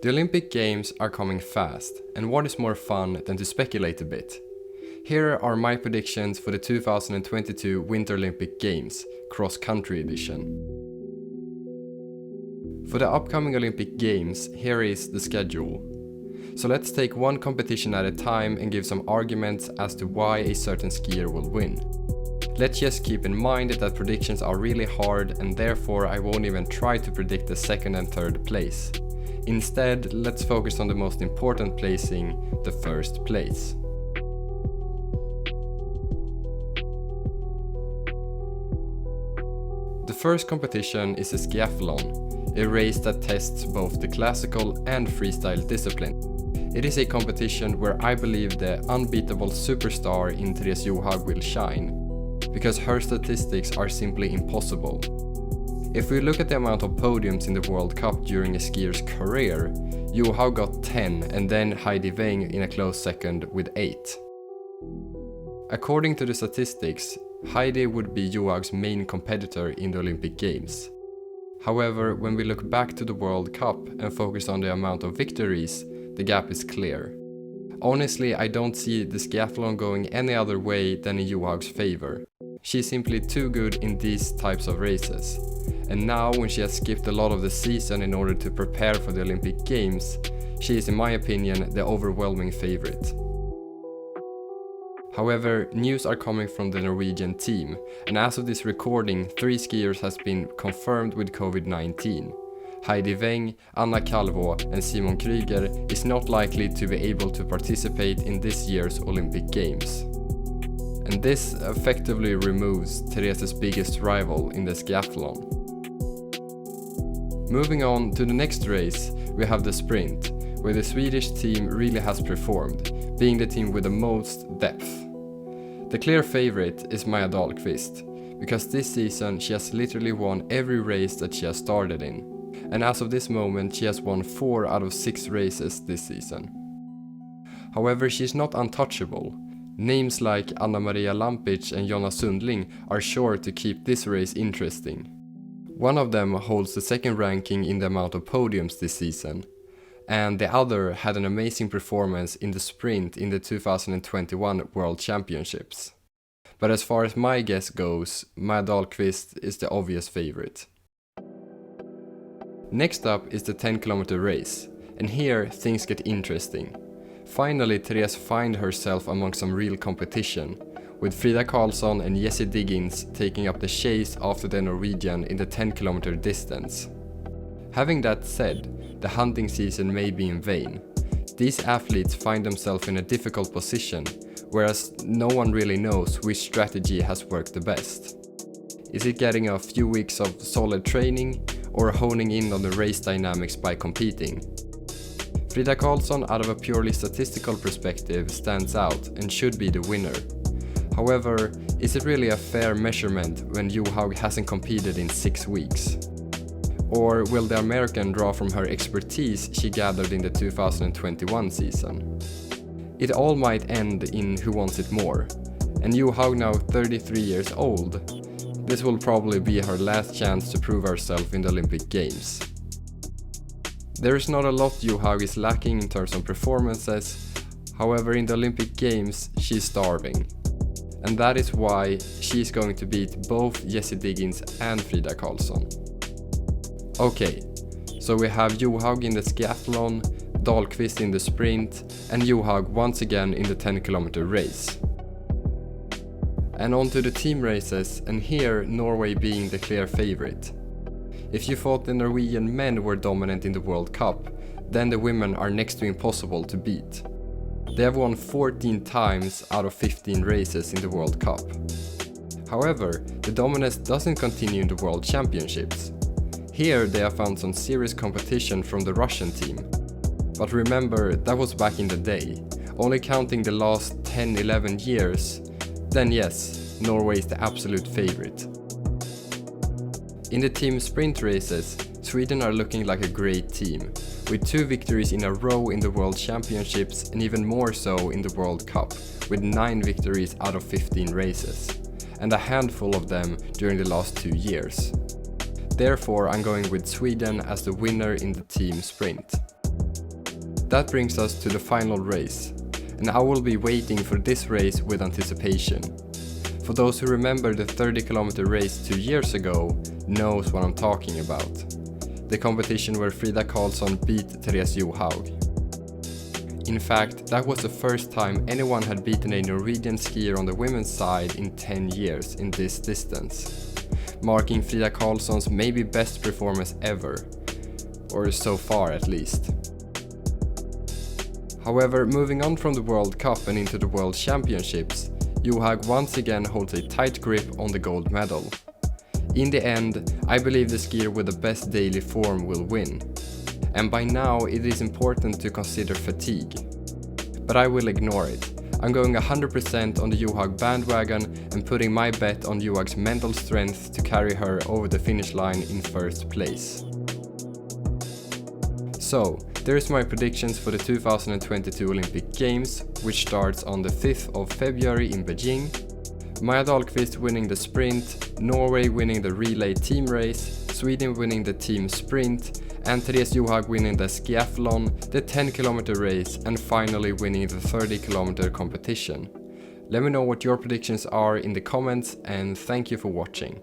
The Olympic Games are coming fast, and what is more fun than to speculate a bit? Here are my predictions for the 2022 Winter Olympic Games, cross-country edition. For the upcoming Olympic Games, here is the schedule. So let's take one competition at a time and give some arguments as to why a certain skier will win. Let's just keep in mind that predictions are really hard, and therefore I won't even try to predict the second and third place. Instead, let's focus on the most important placing, the first place. The first competition is a skiathlon, a race that tests both the classical and freestyle discipline. It is a competition where I believe the unbeatable superstar in Therese Johaug will shine, because her statistics are simply impossible. If we look at the amount of podiums in the World Cup during a skier's career, Johaug got 10 and then Heidi Weng in a close second with 8. According to the statistics, Heidi would be Johaug's main competitor in the Olympic Games. However, when we look back to the World Cup and focus on the amount of victories, the gap is clear. Honestly, I don't see the skiathlon going any other way than in Johaug's favor. She's simply too good in these types of races. And now, when she has skipped a lot of the season in order to prepare for the Olympic Games, she is, in my opinion, the overwhelming favorite. However, news are coming from the Norwegian team, and as of this recording, 3 skiers has been confirmed with COVID-19. Heidi Weng, Anna Kalvå and Simon Krüger is not likely to be able to participate in this year's Olympic Games. And this effectively removes Therese's biggest rival in the skiathlon. Moving on to the next race, we have the sprint, where the Swedish team really has performed, being the team with the most depth. The clear favorite is Maja Dahlqvist, because this season she has literally won every race that she has started in. And as of this moment, she has won 4 out of 6 races this season. However, she is not untouchable. Names like Anna-Maria Lampic and Jonna Sundling are sure to keep this race interesting. One of them holds the second ranking in the amount of podiums this season, and the other had an amazing performance in the sprint in the 2021 World Championships. But as far as my guess goes, Maja Dahlqvist is the obvious favorite. Next up is the 10-kilometer race, and here things get interesting. Finally, Therese finds herself among some real competition, with Frida Karlsson and Jessie Diggins taking up the chase after the Norwegian in the 10-kilometer distance. Having that said, the hunting season may be in vain. These athletes find themselves in a difficult position, whereas no one really knows which strategy has worked the best. Is it getting a few weeks of solid training, or honing in on the race dynamics by competing? Frida Karlsson, out of a purely statistical perspective, stands out and should be the winner. However, is it really a fair measurement when Johaug hasn't competed in 6 weeks? Or will the American draw from her expertise she gathered in the 2021 season? It all might end in who wants it more, and Johaug, now 33 years old, this will probably be her last chance to prove herself in the Olympic Games. There is not a lot Johaug is lacking in terms of performances, however in the Olympic Games she is starving. And that is why she is going to beat both Jessie Diggins and Frida Karlsson. Okay, so we have Johaug in the skiathlon, Dahlqvist in the sprint, and Johaug once again in the 10-kilometer race. And on to the team races, and here Norway being the clear favorite. If you thought the Norwegian men were dominant in the World Cup, then the women are next to impossible to beat. They have won 14 times out of 15 races in the World Cup. However, the dominance doesn't continue in the World Championships. Here they have found some serious competition from the Russian team. But remember, that was back in the day, only counting the last 10-11 years, then yes, Norway is the absolute favorite. In the team sprint races, Sweden are looking like a great team, with 2 victories in a row in the World Championships and even more so in the World Cup, with 9 victories out of 15 races, and a handful of them during the last 2 years. Therefore, I'm going with Sweden as the winner in the team sprint. that brings us to the final race, and I will be waiting for this race with anticipation. For those who remember the 30-kilometer race 2 years ago, knows what I'm talking about. The competition where Frida Karlsson beat Therese Johaug. In fact, that was the first time anyone had beaten a Norwegian skier on the women's side in 10 years in this distance, marking Frida Karlsson's maybe best performance ever, or so far at least. However, moving on from the World Cup and into the World Championships, Johaug once again holds a tight grip on the gold medal. In the end, I believe the skier with the best daily form will win. And by now it is important to consider fatigue. But I will ignore it. I'm going 100% on the Johaug bandwagon and putting my bet on Johaug's mental strength to carry her over the finish line in first place. So, there's my predictions for the 2022 Olympic Games, which starts on the 5th of February in Beijing. Maja Dahlqvist winning the sprint, Norway winning the relay team race, Sweden winning the team sprint, and Therese Johaug winning the skiathlon, the 10-kilometer race, and finally winning the 30-kilometer competition. Let me know what your predictions are in the comments, and thank you for watching.